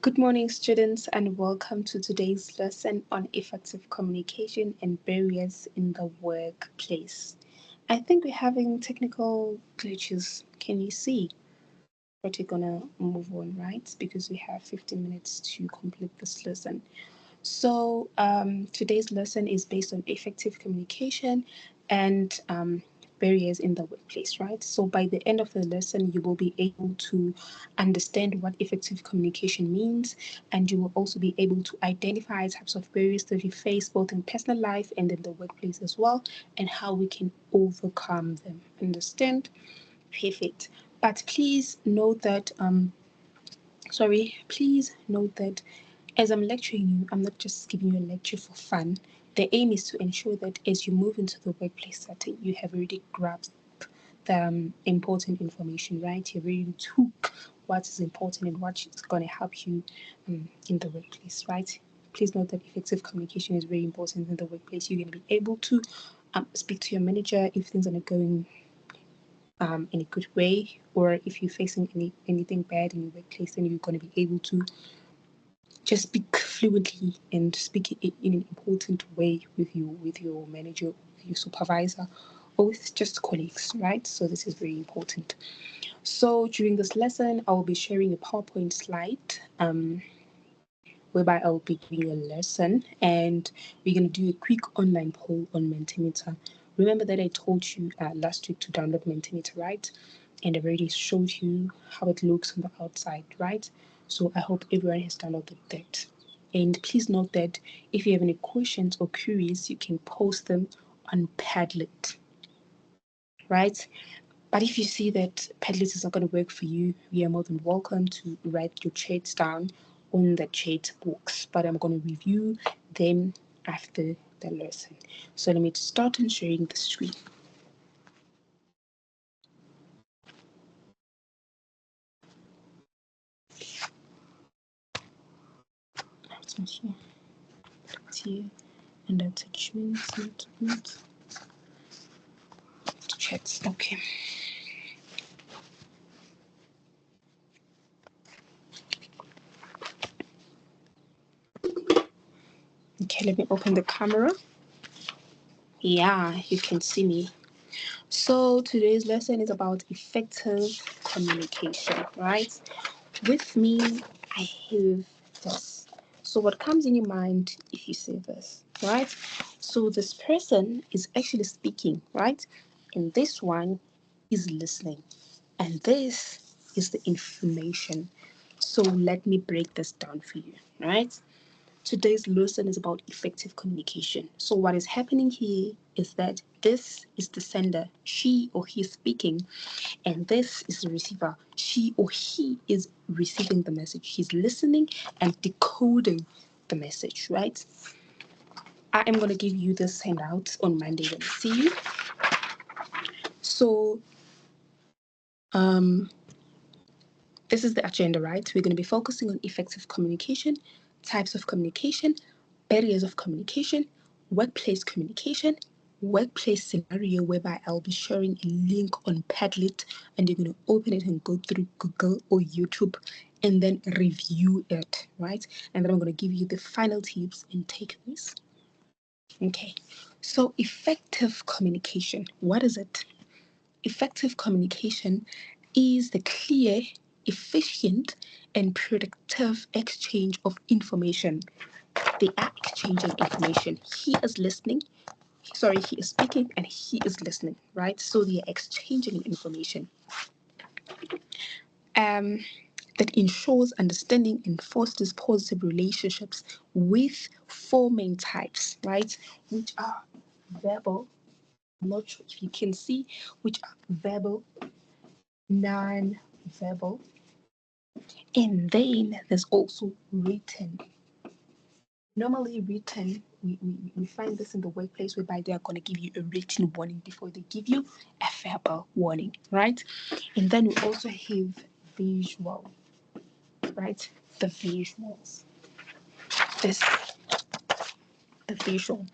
Good morning, students, and welcome to today's lesson on effective communication and barriers in the workplace. I think we're having technical glitches. Can you see? But we're gonna move on, right? Because we have 15 minutes to complete this lesson. So, today's lesson is based on effective communication and barriers in the workplace, right? So, by the end of the lesson, you will be able to understand what effective communication means, and you will also be able to identify types of barriers that we face both in personal life and in the workplace as well, and how we can overcome them. Understand? Perfect. But please note that please note that as I'm lecturing you, I'm not just giving you a lecture for fun. The aim is to ensure that as you move into the workplace setting, you have already grasped the important information, right? You've already took what is important and what is going to help you in the workplace, right? Please note that effective communication is very important in the workplace. You're going to be able to speak to your manager if things are not going in a good way, or if you're facing anything bad in your workplace, then you're going to be able to just speak fluently and speak in an important way with your manager, with your supervisor, or with just colleagues, right? So this is very important. So during this lesson, I will be sharing a PowerPoint slide whereby I will be giving you a lesson, and we're going to do a quick online poll on Mentimeter. Remember that I told you last week to download Mentimeter, right? And I've already showed you how it looks on the outside, right? So I hope everyone has downloaded that. And please note that if you have any questions or queries, you can post them on Padlet, right? But if you see that Padlet is not going to work for you, you are more than welcome to write your chats down on the chat box. But I'm going to review them after the lesson. So let me start on sharing the screen. It's not here. It's here. And attachments, not chats. Okay. Okay, let me open the camera. Yeah, you can see me. So today's lesson is about effective communication, right? With me, I have this. So what comes in your mind if you say this, right? So this person is actually speaking, right? And this one is listening. And this is the information. So let me break this down for you, right? Today's lesson is about effective communication. So what is happening here is that this is the sender, she or he is speaking, and this is the receiver, she or he is receiving the message. He's listening and decoding the message, right? I am going to give you this handout on Monday when I see you. So this is the agenda, right? We're going to be focusing on effective communication, types of communication, barriers of communication, workplace communication, workplace scenario, whereby I'll be sharing a link on Padlet and you're going to open it and go through Google or YouTube and then review it, right? And then I'm going to give you the final tips and takeaways. Okay, so effective communication, what is it? Effective communication is the clear, efficient, and productive exchange of information. They are exchanging information. He is listening. Sorry, he is speaking and he is listening, right? So they are exchanging information. That ensures understanding and fosters positive relationships with four main types, right? Which are verbal, I'm not sure if you can see, which are verbal, non-verbal, and then there's also written. Normally written, we find this in the workplace whereby they are going to give you a written warning before they give you a verbal warning, right? And then we also have visual, right? The visuals. This the visual.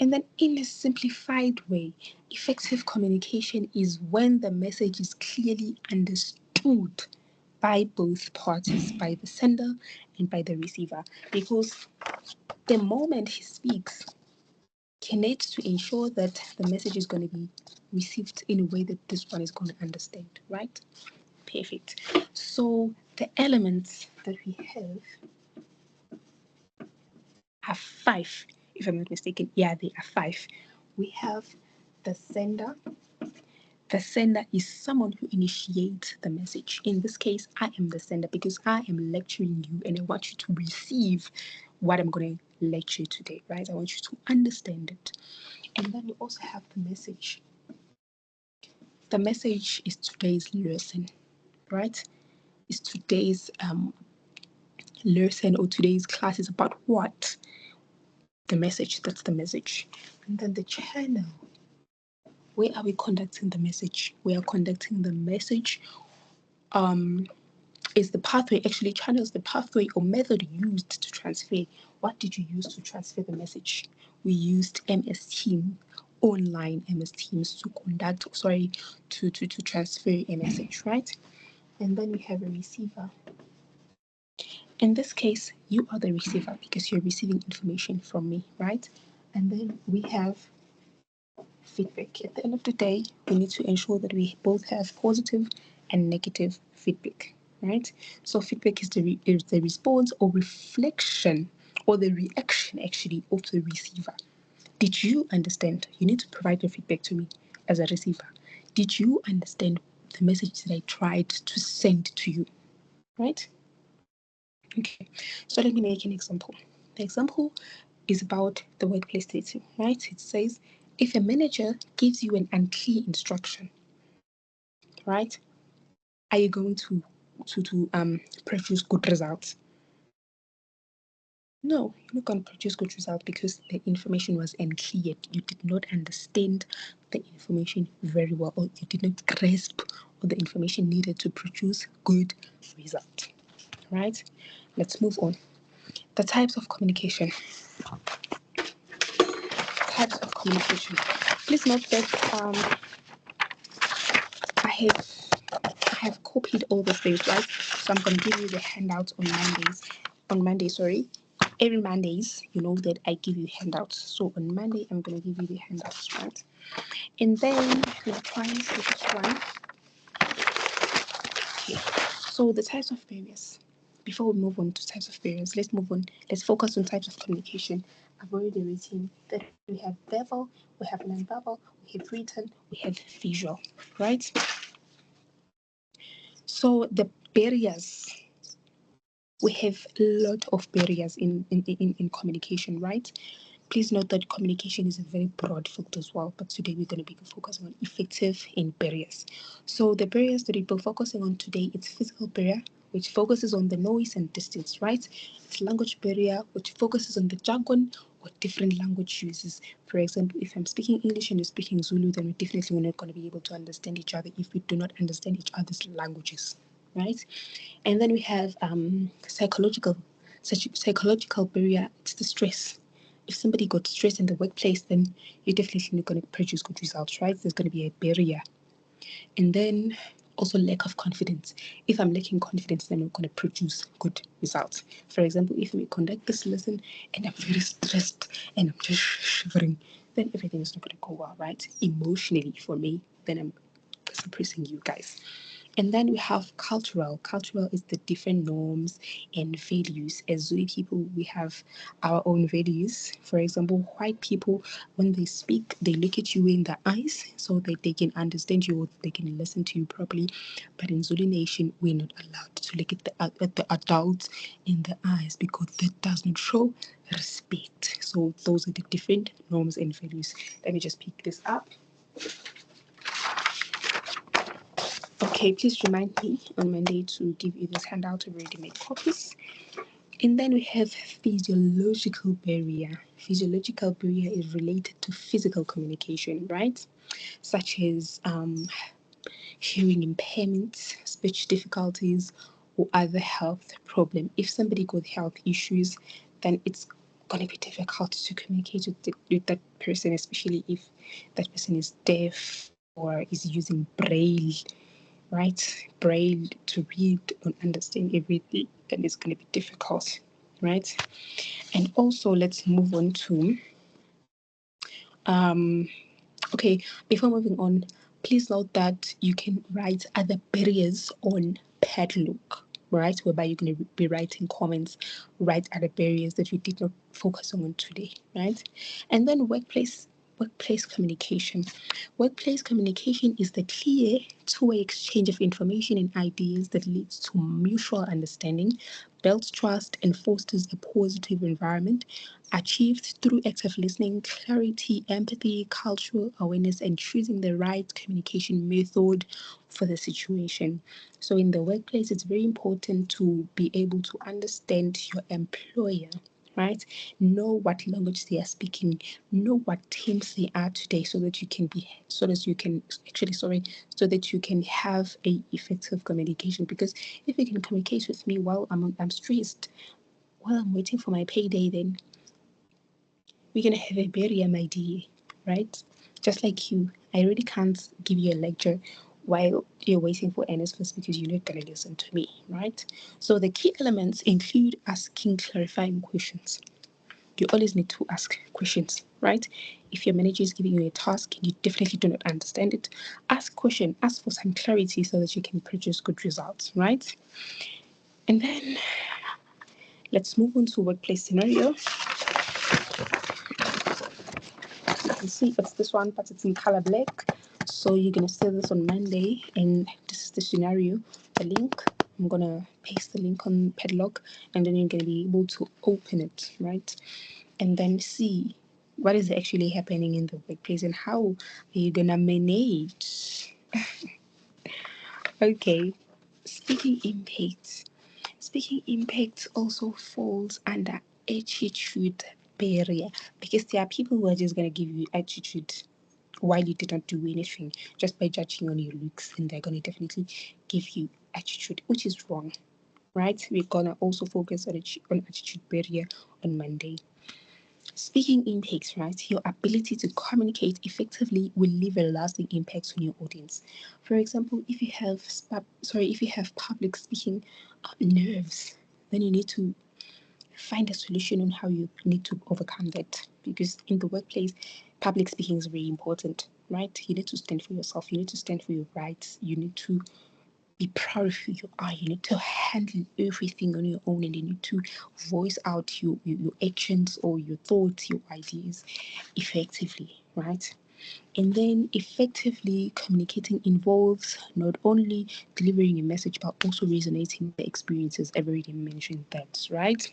And then in a simplified way, effective communication is when the message is clearly understood by both parties, by the sender and by the receiver, because the moment he speaks, he needs to ensure that the message is going to be received in a way that this one is going to understand, right? Perfect. So the elements that we have 5, if I'm not mistaken. Yeah, they are 5. We have the sender. The sender is someone who initiates the message. In this case, I am the sender because I am lecturing you and I want you to receive what I'm going to lecture today, right? I want you to understand it. And then we also have the message. The message is today's lesson, right? Is today's lesson or today's class is about what? The message. That's the message. And then the channel. Where are we conducting the message? We are conducting the message is the pathway, actually channels the pathway or method used to transfer. What did you use to transfer the message? We used MS Teams, online MS Teams to transfer a message, right? And then we have a receiver. In this case, you are the receiver because you're receiving information from me, right? And then we have feedback. At the end of the day, we need to ensure that we both have positive and negative feedback, right? So feedback is the response or reflection or the reaction actually of the receiver. Did you understand? You need to provide your feedback to me as a receiver. Did you understand the message that I tried to send to you, right? Okay, so let me make an example. The example is about the workplace setting, right? It says if a manager gives you an unclear instruction, right, are you going to produce good results? No, you're not going to produce good results because the information was unclear. You did not understand the information very well, or you did not grasp all the information needed to produce good results, right? Let's move on. The types of communication. Types of communication. Please note that I have copied all the things, right? So I'm going to give you the handouts on Mondays. On Monday, sorry. Every Mondays, you know that I give you handouts. So on Monday, I'm going to give you the handouts, right? And then let's try and see this one. Okay. So the types of barriers. Before we move on to types of barriers, let's move on. Let's focus on types of communication. I've already written that we have verbal, we have non-verbal, we have written, we have visual, right? So the barriers, we have a lot of barriers in communication, right? Please note that communication is a very broad field as well, but today we're going to be focusing on effective and barriers. So the barriers that we're focusing on today, it's physical barrier, which focuses on the noise and distance, right? It's language barrier, which focuses on the jargon or different language uses. For example, if I'm speaking English and you're speaking Zulu, then we're definitely not going to be able to understand each other if we do not understand each other's languages, right? And then we have psychological barrier. It's the stress. If somebody got stressed in the workplace, then you're definitely not going to produce good results, right? There's going to be a barrier. And then also lack of confidence. If I'm lacking confidence, then I'm going to produce good results. For example, if we conduct this lesson and I'm very stressed and I'm just shivering, then everything is not going to go well, right? Emotionally, for me, then I'm suppressing you guys. And then we have cultural. Cultural is the different norms and values. As Zulu people, we have our own values. For example, white people, when they speak, they look at you in the eyes so that they can understand you or they can listen to you properly. But in Zulu Nation, we're not allowed to look at the adults in the eyes because that does not show respect. So those are the different norms and values. Let me just pick this up. Okay, please remind me on Monday to give you this handout of ready-made copies. And then we have physiological barrier. Physiological barrier is related to physical communication, right? Such as hearing impairments, speech difficulties, or other health problem. If somebody got health issues, then it's going to be difficult to communicate with that person, especially if that person is deaf or is using braille right? Braille to read and understand everything, and it's going to be difficult, right? And also, let's move on to okay, before moving on, please note that you can write other barriers on Padlock, right? Whereby you're going to be writing comments, write other barriers that we did not focus on today, right? And then workplace communication. Workplace communication is the clear two-way exchange of information and ideas that leads to mutual understanding, builds trust, and fosters a positive environment, achieved through active listening, clarity, empathy, cultural awareness, and choosing the right communication method for the situation. So, in the workplace, it's very important to be able to understand your employer, right? Know what language they are speaking, know what teams they are today, so that you can be, so that you can actually, sorry, so that you can have a effective communication. Because if you can communicate with me while I'm stressed, while I'm waiting for my payday, then we're gonna have a barrier, my dear, right? Just like you, I really can't give you a lecture while you're waiting for NSFAS because you're not gonna listen to me, right? So the key elements include asking clarifying questions. You always need to ask questions, right? If your manager is giving you a task and you definitely do not understand it, ask question, ask for some clarity so that you can produce good results, right? And then let's move on to workplace scenario. You can see it's this one, but it's in color black. So you're gonna see this on Monday, and this is the scenario. The link, I'm gonna paste the link on Padlock, and then you're gonna be able to open it, right? And then see what is actually happening in the workplace and how are you gonna manage. Okay, speaking impact. Speaking impact also falls under attitude barrier, because there are people who are just gonna give you attitude while you did not do anything, just by judging on your looks, and they're gonna definitely give you attitude, which is wrong, right? We're gonna also focus on attitude barrier on Monday. Speaking impacts, right? Your ability to communicate effectively will leave a lasting impact on your audience. For example, if you have public speaking nerves, then you need to find a solution on how you need to overcome that. Because in the workplace, public speaking is very important, right? You need to stand for yourself. You need to stand for your rights. You need to be proud of who you are. You need to handle everything on your own, and you need to voice out your actions or your thoughts, your ideas effectively, right? And then effectively communicating involves not only delivering a message but also resonating with the experiences. I've already mentioned that, right?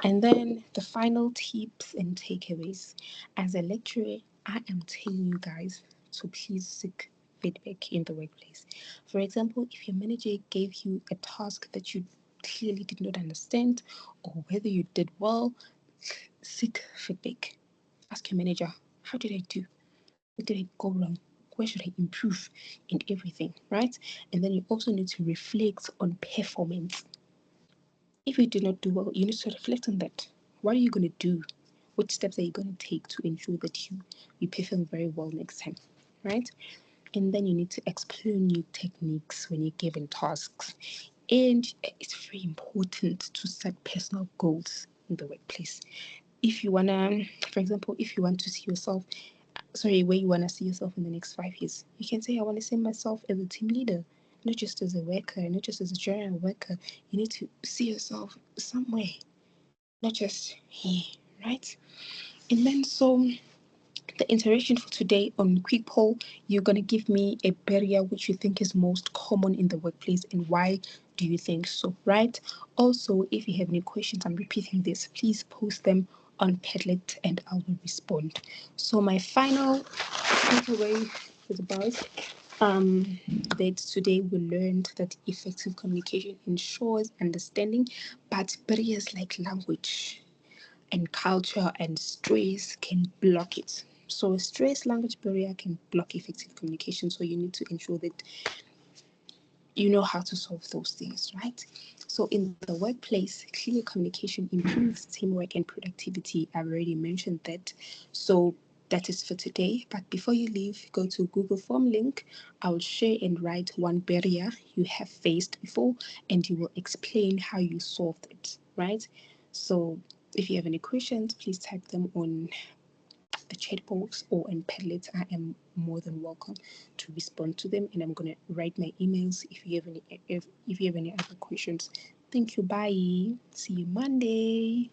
And then the final tips and takeaways. As a lecturer, I am telling you guys to please seek feedback in the workplace. For example, if your manager gave you a task that you clearly did not understand, or whether you did well, seek feedback. Ask your manager, how did I do? What did I go wrong? Where should I improve in everything, right? And then you also need to reflect on performance. If you did not do well, you need to reflect on that. What are you going to do? What steps are you going to take to ensure that you perform very well next time, right? And then you need to explore new techniques when you're given tasks. And it's very important to set personal goals in the workplace. If you wanna, for example, if you want to see yourself, where you wanna see yourself in the next 5 years, you can say, I want to see myself as a team leader, not just as a worker, not just as a general worker. You need to see yourself somewhere, not just here, right? And then the interaction for today on quick poll, you're going to give me a barrier which you think is most common in the workplace, and why do you think so, right? Also, if you have any questions, I'm repeating this, please post them on Padlet and I will respond. So my final takeaway is about that today we learned that effective communication ensures understanding, but barriers like language and culture and stress can block it. So stress, language barrier can block effective communication. So you need to ensure that you know how to solve those things, right? So in the workplace, clear communication improves teamwork and productivity. I've already mentioned that. So That is for today. But before you leave, go to Google Form link. I will share and write one barrier you have faced before, and you will explain how you solved it, right? So if you have any questions, please type them on the chat box or in Padlet. I am more than welcome to respond to them, and I'm gonna write my emails if you have any other questions. Thank you. Bye. See you Monday.